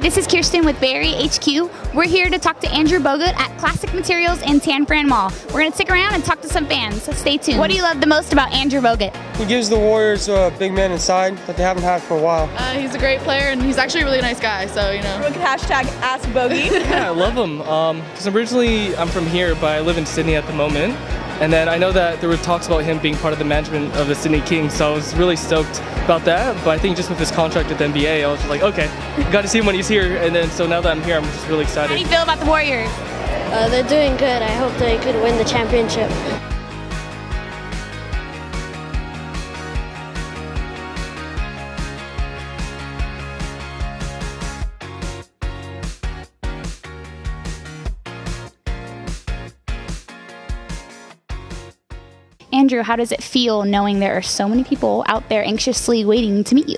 this is Kirsten with Barry HQ. We're here to talk to Andrew Bogut at Classic Materials in San Fran Mall. We're going to stick around and talk to some fans, so stay tuned. What do you love the most about Andrew Bogut? He gives the Warriors a big man inside that they haven't had for a while. He's a great player, and he's actually a really nice guy, so, you know. Hashtag Ask Bogey. Yeah, I love him. Because originally I'm from here, but I live in Sydney at the moment. And then I know that there were talks about him being part of the management of the Sydney Kings, so I was really stoked about that. But I think just with his contract at the NBA, I was like, okay, got to see him when he's here. And then so now that I'm here, I'm just really excited. How do you feel about the Warriors? They're doing good. I hope they could win the championship. Andrew, how does it feel knowing there are so many people out there anxiously waiting to meet you?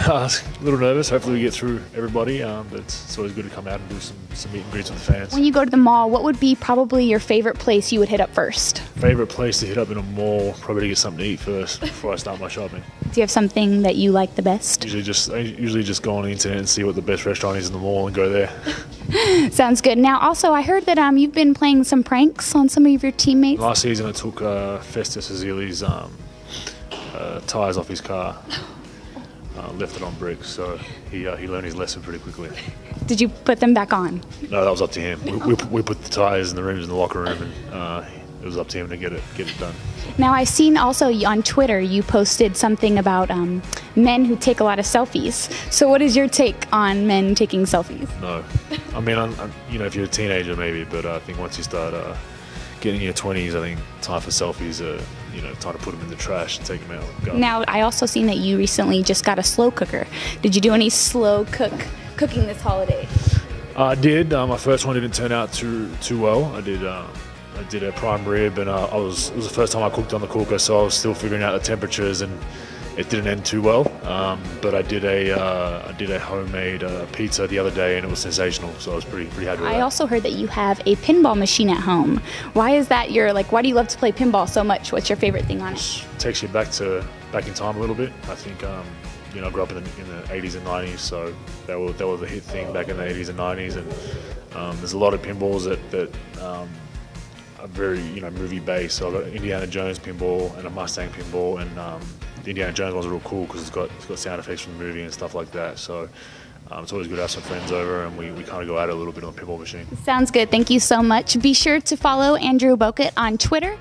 A little nervous. Hopefully we get through everybody, but it's always good to come out and do some meet and greets with the fans. When you go to the mall, what would be probably your favorite place you would hit up first? Favorite place to hit up in a mall, probably to get something to eat first before I start my shopping. Do you have something that you like the best? I usually just go on the internet and see what the best restaurant is in the mall and go there. Sounds good. Now, also, I heard that you've been playing some pranks on some of your teammates. Last season I took Festus Azili's tyres off his car. Left it on bricks, so he learned his lesson pretty quickly. Did you put them back on? No, that was up to him. We put the tyres in the rooms in the locker room, and it was up to him to get it done. Now, I've seen also on Twitter you posted something about men who take a lot of selfies. So what is your take on men taking selfies? No. I mean, if you're a teenager maybe, but I think once you start getting in your 20s, I think time for selfies time to put them in the trash and take them out. Go. Now, I also seen that you recently just got a slow cooker. Did you do any slow cooking this holiday? I did. My first one didn't turn out too well. I did a prime rib, and it was the first time I cooked on the cooker, so I was still figuring out the temperatures, and it didn't end too well. But I did a homemade pizza the other day, and it was sensational. So I was pretty happy with that. I also heard that you have a pinball machine at home. Why is that? Why do you love to play pinball so much? What's your favorite thing on it? Takes you back in time a little bit. I think I grew up in the 80s and 90s, so that was a hit thing back in the 80s and 90s, and there's a lot of pinballs that are very movie based. So I've got an Indiana Jones pinball and a Mustang pinball, and the Indiana Jones ones are real cool because it's got sound effects from the movie and stuff like that. So it's always good to have some friends over, and we kind of go at it a little bit on the pinball machine. Sounds good. Thank you so much. Be sure to follow Andrew Bogut on Twitter